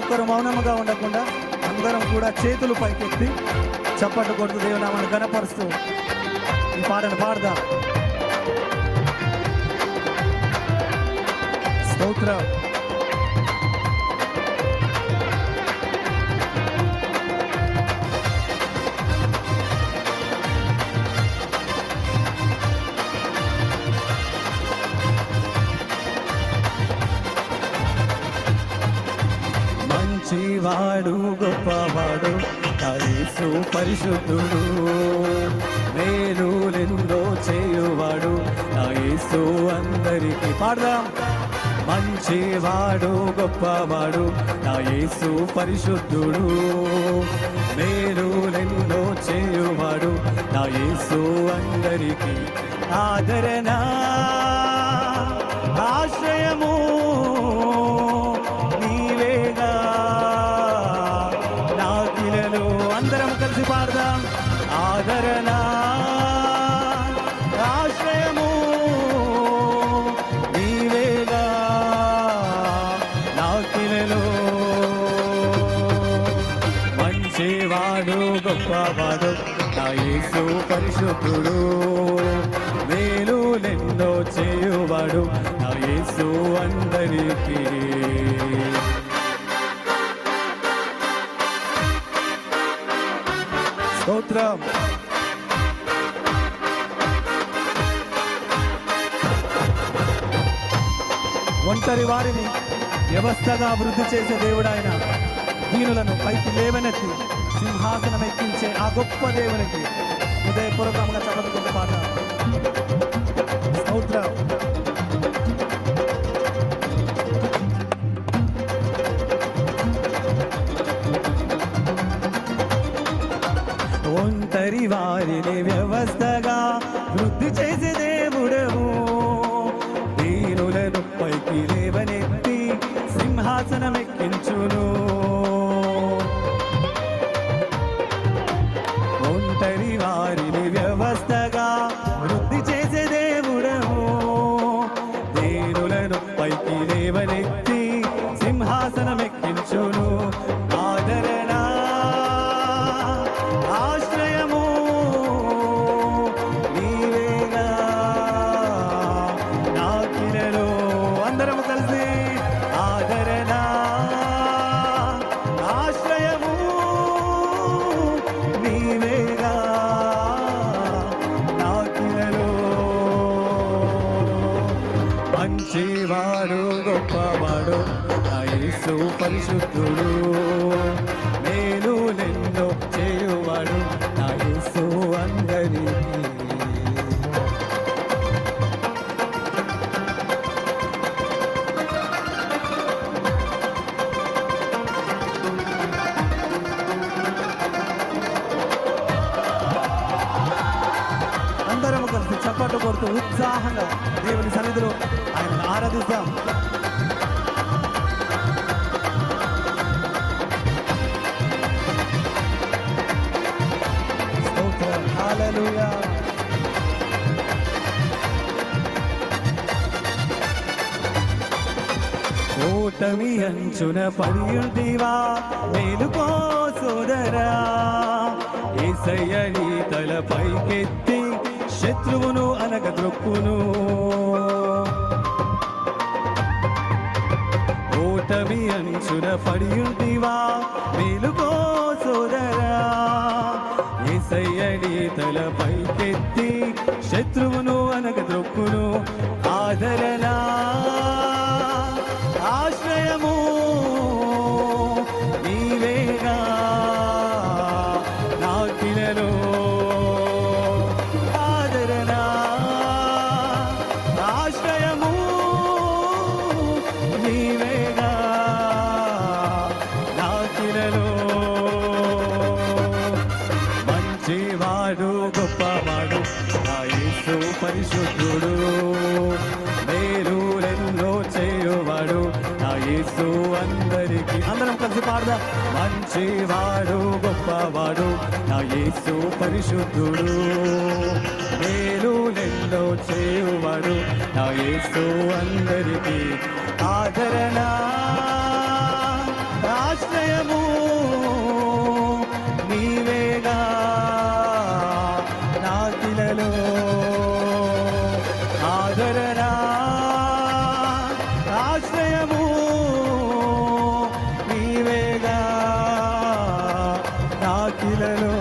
ఒక్కరు మౌనముగా ఉండకుండా అందరం కూడా చేతులు పైకెత్తి చప్పట్లు కొడుతూ దేవుని నామాన్ని ఘనపరుస్తూ ఈ పాటను పాడదాం. స్తోత్రం. మంచివాడు గొప్పవాడు యేసు పరిశుద్ధుడు, మేలులెన్నో చేయువాడు యేసు అందరికీ. పాడదాం. మంచివాడు గొప్పవాడు యేసు పరిశుద్ధుడు, మేలులెన్నో చేయువాడు యేసు అందరికీ. ఆదరణ ఆశ్రయము నీవేగా నాకిలలో. అందరం కలిసి పాడదాం. ఆదరణ ఆశ్రయము నీవేగా నాకిలలో. మంచివాడు గొప్పవాడు యేసు పరిశుద్ధుడు, మేలులెన్నో చేయువాడు యేసు అందరికీ. స్తోత్రం. ఒంటరి వారిని వ్యవస్థగా వృద్ధి చేసే దేవుడు ఆయన. దీనులను పైకి లేవనెత్తి సింహాసనం ఎక్కించే ఆ గొప్ప దేవునికి హృదయపూర్వకంగా చదువుకుంటూ పాట. స్తోత్రం. ఒంటరి వారిని వ్యవస్థగా వృద్ధి చేసే దేవుడవు, దీనులను పైకి లేవనెత్తి సింహాసనం ఎక్కించును. ఒంటరి వారిని వ్యవస్థగా వృద్ధి చేసే దేవుడవు, దీనులను పైకి లేవనెత్తి సింహాసనం ఎక్కించును. ఆదరణ ఆశ్రయము నీవేగా నాకిలలో. అందరము కలిసి ఆదరణ ఆశ్రయము నీవేగా నాకిలలో. మంచివాడు గొప్పవాడు యేసు పరిశుద్ధుడు, మేలులెన్నో చేయువాడు యేసు అందరికీ. అందరం కలిసి చప్పట్లు కొడుతూ ఉత్సాహంగా దేవుని సన్నిధిలో ఆయన ఆరాధిద్దాం. స్తోత్రం. హల్లెలూయా. ఓటమి అంచున పడియుంటివా మేలుకో సోదరా, యేసయ్య నీ తల పైకెత్తి శత్రువును అనగద్రొక్కును. ఓటమి అంచున పడియుంటివా మేలుకో సోదరా, యేసయ్య నీ తల పైకెత్తి శత్రువును అనగద్రొక్కును. ఆదరణ ఆశ్రయము నీవేగా నాకిలలో. ఆదరణ ఆశ్రయము నీవేగా నాకిలలో. మంచివాడు గొప్పవాడు యేసు పరిశుద్ధుడు, మేలులెన్నో చేయువాడు యేసు అందరికీ. అందరం కలిసి పాడదాం. మంచివాడు గొప్పవాడు యేసు పరిశుద్ధుడు, మేలులెన్నో చేయువాడు యేసు అందరికీ. ఆదరణ ఆశ్రయము నీవేగా నాకిలలో ఆదరణ ఆశ్రయము నీవేగా నాకిలలో